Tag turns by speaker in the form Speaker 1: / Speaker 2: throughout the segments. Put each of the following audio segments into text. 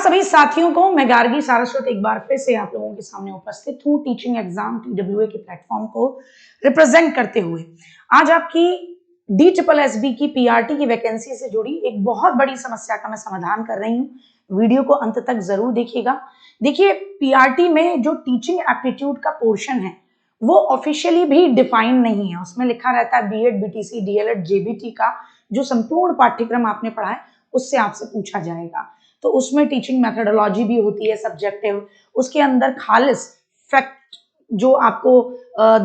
Speaker 1: सभी साथियों को, मैं गार्गी सारस्वत एक बार फिर से आप लोगों के सामने उपस्थित हूँ टीचिंग एग्जाम TWA के प्लेटफॉर्म को रिप्रेजेंट करते हुए। आज आपकी DSSB की PRT की वैकेंसी से जुड़ी एक बहुत बड़ी समस्या का मैं समाधान कर रही हूँ। वीडियो को अंत तक जरूर देखिएगा। देखिए, PRT में जो टीचिंग एप्टीट्यूड का पोर्शन है वो ऑफिशियली भी डिफाइन नहीं है। उसमें लिखा रहता है B.Ed, BTC, DLED, JBT का जो संपूर्ण पाठ्यक्रम आपने पढ़ा है उससे आपसे पूछा जाएगा। तो उसमें टीचिंग मेथोडोलॉजी भी होती है सब्जेक्टिव, उसके अंदर खालिस फैक्ट जो आपको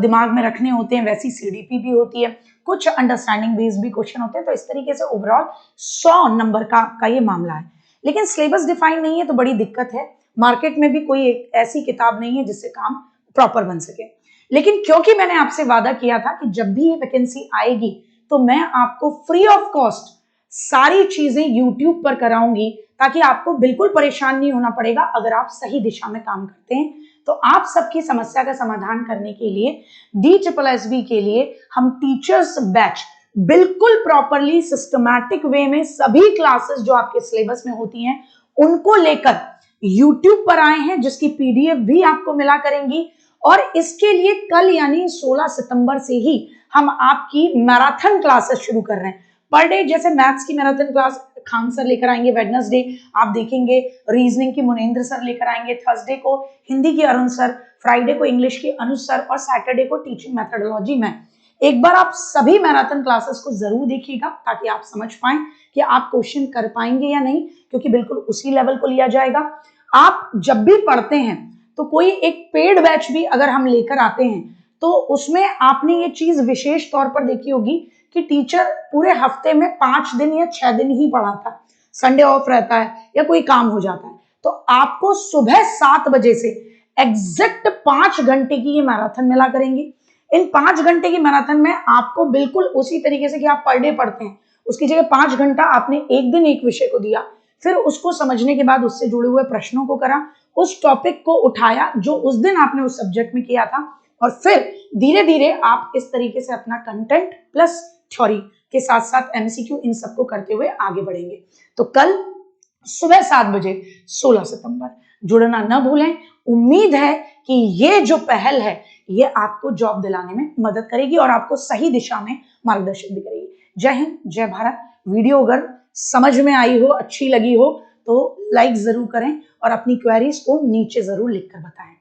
Speaker 1: दिमाग में रखने होते हैं वैसी CDP भी होती है, कुछ अंडरस्टैंडिंग बेस्ड भी क्वेश्चन होते हैं। तो इस तरीके से ओवरऑल 100 नंबर का ये मामला है, लेकिन सिलेबस डिफाइन नहीं है तो बड़ी दिक्कत है। मार्केट में भी कोई एक ऐसी किताब नहीं है जिससे काम प्रॉपर बन सके। लेकिन क्योंकि मैंने आपसे वादा किया था कि जब भी ये वैकेंसी आएगी तो मैं आपको फ्री ऑफ कॉस्ट सारी चीजें YouTube पर कराऊंगी, ताकि आपको बिल्कुल परेशान नहीं होना पड़ेगा। अगर आप सही दिशा में काम करते हैं तो आप सबकी समस्या का समाधान करने के लिए DSSB के लिए हम टीचर्स बैच बिल्कुल प्रॉपरली सिस्टमैटिक वे में सभी क्लासेस जो आपके सिलेबस में होती हैं उनको लेकर YouTube पर आए हैं, जिसकी PDF भी आपको मिला करेंगी। और इसके लिए कल यानी 16 सितंबर से ही हम आपकी मैराथन क्लासेस शुरू कर रहे हैं। पर डे जैसे मैथ्स की मैराथन क्लास खान सर लेकर आएंगे, वेडनेसडे आप देखेंगे रीजनिंग की मुनेंद्र सर लेकर आएंगे, थर्सडे को हिंदी की अरुण सर, फ्राइडे को इंग्लिश की अनुज सर और सैटरडे को टीचिंग मेथोडोलॉजी में। एक बार आप सभी मैराथन क्लासेस को जरूर देखिएगा ताकि आप समझ पाएं कि आप क्वेश्चन कर पाएंगे या नहीं, क्योंकि बिल्कुल उसी लेवल को लिया जाएगा। आप जब भी पढ़ते हैं तो कोई एक पेड बैच भी अगर हम लेकर आते हैं तो उसमें आपने ये चीज विशेष तौर पर देखी होगी कि टीचर पूरे हफ्ते में 5 दिन या 6 दिन ही पढ़ाता, संडे ऑफ रहता है या कोई काम हो जाता है। तो आपको सुबह 7 बजे से एग्जैक्ट 5 घंटे की ये मैराथन मिला करेंगी। इन 5 घंटे की मैराथन में आपको बिल्कुल उसी तरीके से कि आप पर डे पढ़ते हैं उसकी जगह 5 घंटा आपने एक दिन एक विषय को दिया, फिर उसको समझने के बाद उससे जुड़े हुए प्रश्नों को करा, उस टॉपिक को उठाया जो उस दिन आपने उस सब्जेक्ट में किया था, और फिर धीरे धीरे आप इस तरीके से अपना कंटेंट प्लस थ्योरी के साथ साथ MCQ इन सबको करते हुए आगे बढ़ेंगे। तो कल सुबह 7 बजे 16 सितंबर जुड़ना न भूलें। उम्मीद है कि ये जो पहल है ये आपको जॉब दिलाने में मदद करेगी और आपको सही दिशा में मार्गदर्शन भी करेगी। जय हिंद, जय भारत। वीडियो अगर समझ में आई हो, अच्छी लगी हो तो लाइक जरूर करें और अपनी क्वेरीज को नीचे जरूर लिखकर बताएं।